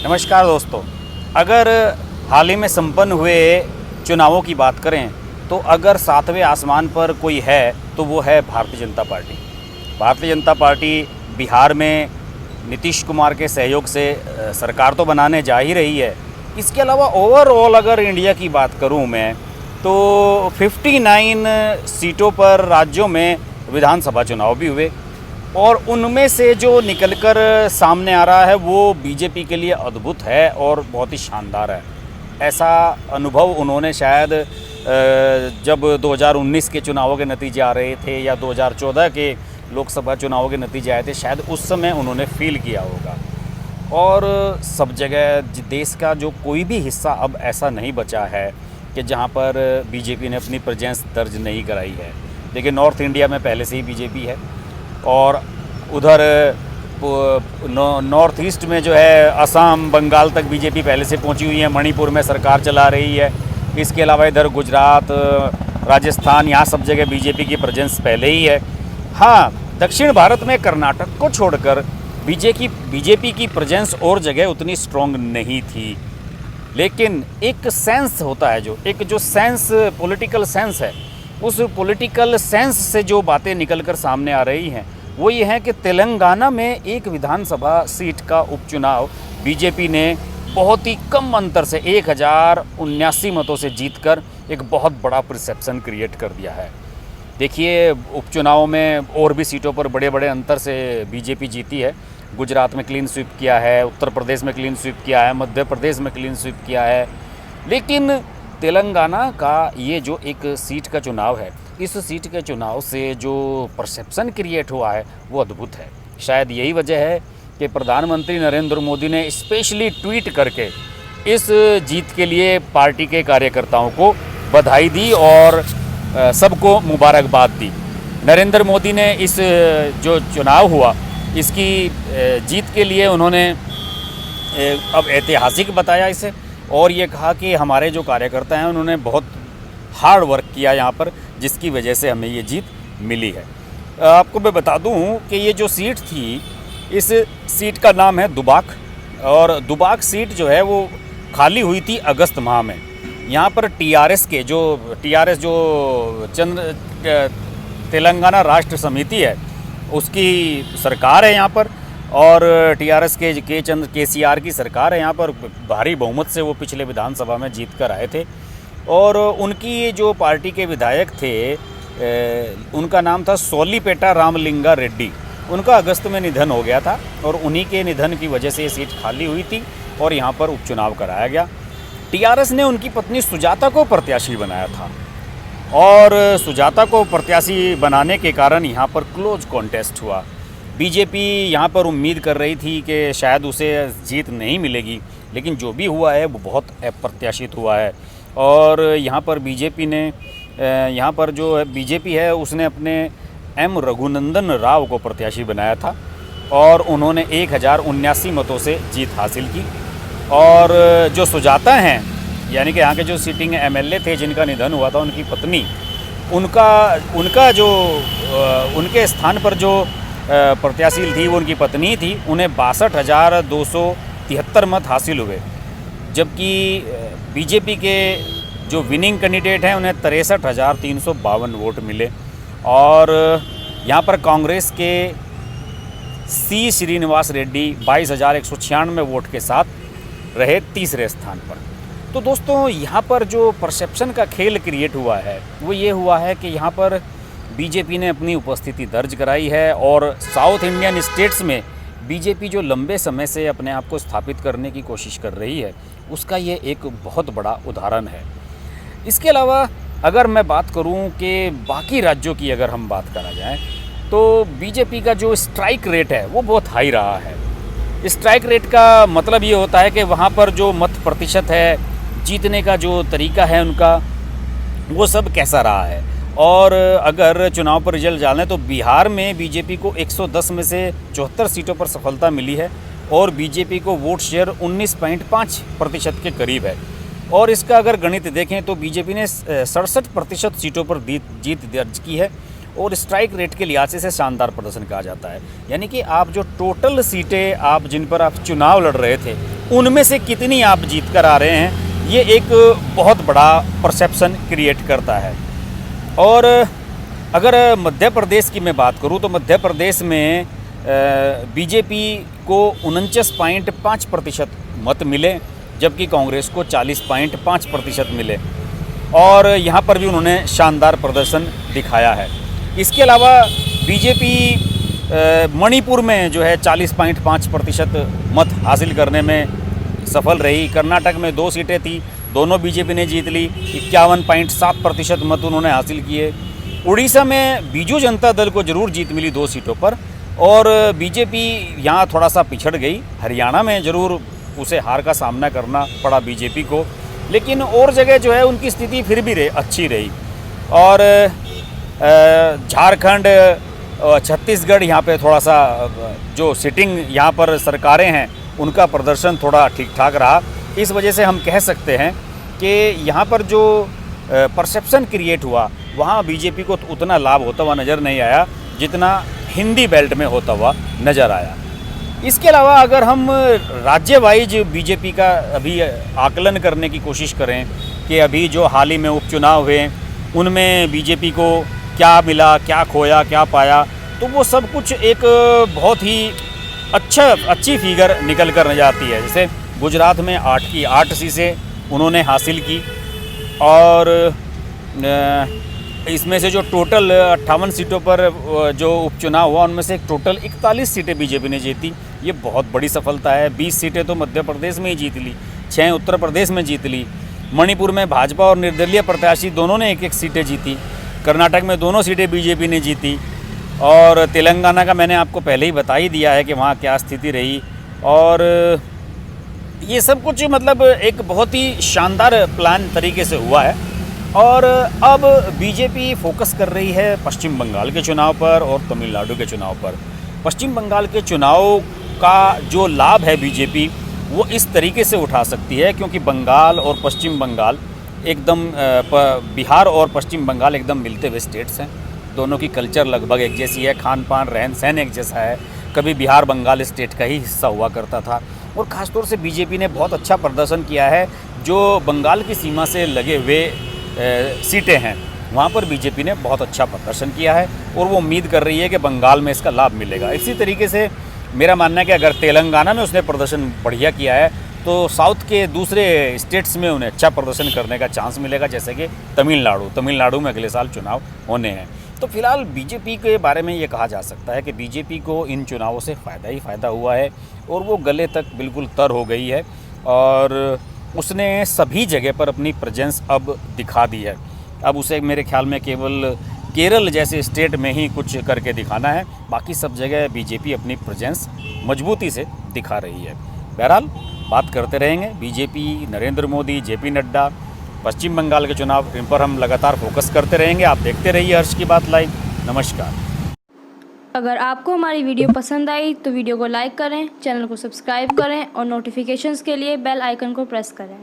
नमस्कार दोस्तों, अगर हाल ही में संपन्न हुए चुनावों की बात करें तो अगर सातवें आसमान पर कोई है तो वो है भारतीय जनता पार्टी। भारतीय जनता पार्टी बिहार में नीतीश कुमार के सहयोग से सरकार तो बनाने जा ही रही है। इसके अलावा ओवरऑल अगर इंडिया की बात करूं मैं तो 59 सीटों पर राज्यों में विधानसभा चुनाव भी हुए और उनमें से जो निकलकर सामने आ रहा है वो बीजेपी के लिए अद्भुत है और बहुत ही शानदार है। ऐसा अनुभव उन्होंने शायद जब 2019 के चुनावों के नतीजे आ रहे थे या 2014 के लोकसभा चुनावों के नतीजे आए थे, शायद उस समय उन्होंने फील किया होगा। और सब जगह देश का जो कोई भी हिस्सा अब ऐसा नहीं बचा है कि जहां पर बीजेपी ने अपनी प्रेजेंस दर्ज नहीं कराई है। देखिए, नॉर्थ इंडिया में पहले से ही बीजेपी है और उधर नॉर्थ ईस्ट में जो है असम बंगाल तक बीजेपी पहले से पहुंची हुई है, मणिपुर में सरकार चला रही है। इसके अलावा इधर गुजरात, राजस्थान, यहाँ सब जगह बीजेपी की प्रेजेंस पहले ही है। हाँ, दक्षिण भारत में कर्नाटक को छोड़कर बीजेपी की प्रेजेंस और जगह उतनी स्ट्रॉन्ग नहीं थी, लेकिन एक सेंस होता है, जो सेंस पॉलिटिकल सेंस है, उस पॉलिटिकल सेंस से जो बातें निकलकर सामने आ रही हैं वो ये है कि तेलंगाना में एक विधानसभा सीट का उपचुनाव बीजेपी ने बहुत ही कम अंतर से 1079 मतों से जीतकर एक बहुत बड़ा परसेप्शन क्रिएट कर दिया है। देखिए, उपचुनाव में और भी सीटों पर बड़े बड़े अंतर से बीजेपी जीती है। गुजरात में क्लीन स्वीप किया है, उत्तर प्रदेश में क्लीन स्वीप किया है, मध्य प्रदेश में क्लीन स्वीप किया है, लेकिन तेलंगाना का ये जो एक सीट का चुनाव है, इस सीट के चुनाव से जो परसेप्शन क्रिएट हुआ है वो अद्भुत है। शायद यही वजह है कि प्रधानमंत्री नरेंद्र मोदी ने स्पेशली ट्वीट करके इस जीत के लिए पार्टी के कार्यकर्ताओं को बधाई दी और सबको मुबारकबाद दी। नरेंद्र मोदी ने इस जो चुनाव हुआ इसकी जीत के लिए उन्होंने अब ऐतिहासिक बताया इसे और ये कहा कि हमारे जो कार्यकर्ता हैं उन्होंने बहुत हार्ड वर्क किया यहाँ पर, जिसकी वजह से हमें ये जीत मिली है। आपको मैं बता दूँ कि ये जो सीट थी, इस सीट का नाम है दुबाक और दुबाक सीट जो है वो खाली हुई थी अगस्त माह में। यहाँ पर टीआरएस जो तेलंगाना राष्ट्र समिति है उसकी सरकार है यहाँ पर और टीआरएस के केसीआर की सरकार है यहाँ पर। भारी बहुमत से वो पिछले विधानसभा में जीत कर आए थे और उनकी जो पार्टी के विधायक थे उनका नाम था सोलीपेटा रामलिंगा रेड्डी। उनका अगस्त में निधन हो गया था और उन्हीं के निधन की वजह से ये सीट खाली हुई थी और यहाँ पर उपचुनाव कराया गया। टीआरएस ने उनकी पत्नी सुजाता को प्रत्याशी बनाया था और सुजाता को प्रत्याशी बनाने के कारण यहाँ पर क्लोज कॉन्टेस्ट हुआ। बीजेपी यहाँ पर उम्मीद कर रही थी कि शायद उसे जीत नहीं मिलेगी, लेकिन जो भी हुआ है वो बहुत अप्रत्याशित हुआ है और यहाँ पर बीजेपी है उसने अपने एम रघुनंदन राव को प्रत्याशी बनाया था और उन्होंने 1079 मतों से जीत हासिल की। और जो सुजाता हैं, यानी कि यहाँ के जो सिटिंग एमएलए थे जिनका निधन हुआ था, उनकी पत्नी, उनका जो उनके स्थान पर जो प्रत्याशी थी वो उनकी पत्नी थी, उन्हें 62,273 मत हासिल हुए, जबकि बीजेपी के जो विनिंग कैंडिडेट हैं उन्हें 63,352 वोट मिले। और यहाँ पर कांग्रेस के सी श्रीनिवास रेड्डी 22,196 वोट के साथ रहे तीसरे स्थान पर। तो दोस्तों, यहाँ पर जो परसेप्शन का खेल क्रिएट हुआ है वो ये हुआ है कि यहाँ पर बीजेपी ने अपनी उपस्थिति दर्ज कराई है और साउथ इंडियन स्टेट्स में बीजेपी जो लंबे समय से अपने आप को स्थापित करने की कोशिश कर रही है उसका ये एक बहुत बड़ा उदाहरण है। इसके अलावा अगर मैं बात करूं कि बाकी राज्यों की अगर हम बात करा जाए तो बीजेपी का जो स्ट्राइक रेट है वो बहुत हाई रहा है। स्ट्राइक रेट का मतलब ये होता है कि वहाँ पर जो मत प्रतिशत है, जीतने का जो तरीका है उनका, वो सब कैसा रहा है। और अगर चुनाव पर रिजल्ट जाने तो बिहार में बीजेपी को 110 में से 74 सीटों पर सफलता मिली है और बीजेपी को वोट शेयर 19.5% के करीब है। और इसका अगर गणित देखें तो बीजेपी ने 67% सीटों पर जीत दर्ज की है और स्ट्राइक रेट के लिहाज से इसे शानदार प्रदर्शन कहा जाता है। यानी कि आप जो टोटल सीटें आप जिन पर आप चुनाव लड़ रहे थे उनमें से कितनी आप जीत कर आ रहे हैं, ये एक बहुत बड़ा परसेप्शन क्रिएट करता है। और अगर मध्य प्रदेश की मैं बात करूं तो मध्य प्रदेश में बीजेपी को 49.5% मत मिले, जबकि कांग्रेस को 40.5% मिले और यहाँ पर भी उन्होंने शानदार प्रदर्शन दिखाया है। इसके अलावा बीजेपी मणिपुर में जो है 40.5% मत हासिल करने में सफल रही। कर्नाटक में 2 सीटें थी, दोनों बीजेपी ने जीत ली, 51.7% मत उन्होंने हासिल किए। उड़ीसा में बीजू जनता दल को जरूर जीत मिली 2 सीटों पर और बीजेपी यहाँ थोड़ा सा पिछड़ गई। हरियाणा में ज़रूर उसे हार का सामना करना पड़ा बीजेपी को, लेकिन और जगह जो है उनकी स्थिति फिर भी अच्छी रही। और झारखंड, छत्तीसगढ़, यहाँ पे थोड़ा सा जो सिटिंग यहाँ पर सरकारें हैं उनका प्रदर्शन थोड़ा ठीक ठाक रहा। इस वजह से हम कह सकते हैं कि यहाँ पर जो परसेप्शन क्रिएट हुआ वहाँ बीजेपी को उतना लाभ होता हुआ नज़र नहीं आया जितना हिंदी बेल्ट में होता हुआ नज़र आया। इसके अलावा अगर हम राज्य वाइज बीजेपी का अभी आकलन करने की कोशिश करें कि अभी जो हाल ही में उपचुनाव हुए उनमें बीजेपी को क्या मिला, क्या खोया, क्या पाया, तो वो सब कुछ एक बहुत ही अच्छी फिगर निकल कर नजर आती है। जैसे गुजरात में 8 की 8 सीटें उन्होंने हासिल की और इसमें से जो टोटल 58 सीटों पर जो उपचुनाव हुआ उनमें से टोटल 41 सीटें बीजेपी ने जीती। ये बहुत बड़ी सफलता है। 20 सीटें तो मध्य प्रदेश में ही जीत ली, 6 उत्तर प्रदेश में जीत ली। मणिपुर में भाजपा और निर्दलीय प्रत्याशी दोनों ने 1-1 सीटें जीती। कर्नाटक में दोनों सीटें बीजेपी ने जीती और तेलंगाना का मैंने आपको पहले ही बता ही दिया है कि वहाँ क्या स्थिति रही। और ये सब कुछ मतलब एक बहुत ही शानदार प्लान तरीके से हुआ है। और अब बीजेपी फोकस कर रही है पश्चिम बंगाल के चुनाव पर और तमिलनाडु के चुनाव पर। पश्चिम बंगाल के चुनाव का जो लाभ है बीजेपी वो इस तरीके से उठा सकती है क्योंकि बंगाल और पश्चिम बंगाल एकदम बिहार और पश्चिम बंगाल एकदम मिलते हुए स्टेट्स हैं। दोनों की कल्चर लगभग एक जैसी है, खान पान रहन सहन एक जैसा है। कभी बिहार बंगाल स्टेट का ही हिस्सा हुआ करता था और ख़ासतौर से बीजेपी ने बहुत अच्छा प्रदर्शन किया है। जो बंगाल की सीमा से लगे हुए सीटें हैं वहाँ पर बीजेपी ने बहुत अच्छा प्रदर्शन किया है और वो उम्मीद कर रही है कि बंगाल में इसका लाभ मिलेगा। इसी तरीके से मेरा मानना है कि अगर तेलंगाना में उसने प्रदर्शन बढ़िया किया है तो साउथ के दूसरे स्टेट्स में उन्हें अच्छा प्रदर्शन करने का चांस मिलेगा, जैसे कि तमिलनाडु में अगले साल चुनाव होने हैं। तो फिलहाल बीजेपी के बारे में ये कहा जा सकता है कि बीजेपी को इन चुनावों से फ़ायदा ही फ़ायदा हुआ है और वो गले तक बिल्कुल तर हो गई है और उसने सभी जगह पर अपनी प्रेजेंस अब दिखा दी है। अब उसे मेरे ख्याल में केवल केरल जैसे स्टेट में ही कुछ करके दिखाना है, बाकी सब जगह बीजेपी अपनी प्रेजेंस मजबूती से दिखा रही है। बहरहाल बात करते रहेंगे बीजेपी, नरेंद्र मोदी, जेपी नड्डा, पश्चिम बंगाल के चुनाव, इन पर हम लगातार फोकस करते रहेंगे। आप देखते रहिए हर्ष की बात लाइव। नमस्कार। अगर आपको हमारी वीडियो पसंद आई तो वीडियो को लाइक करें, चैनल को सब्सक्राइब करें और नोटिफिकेशंस के लिए बेल आइकन को प्रेस करें।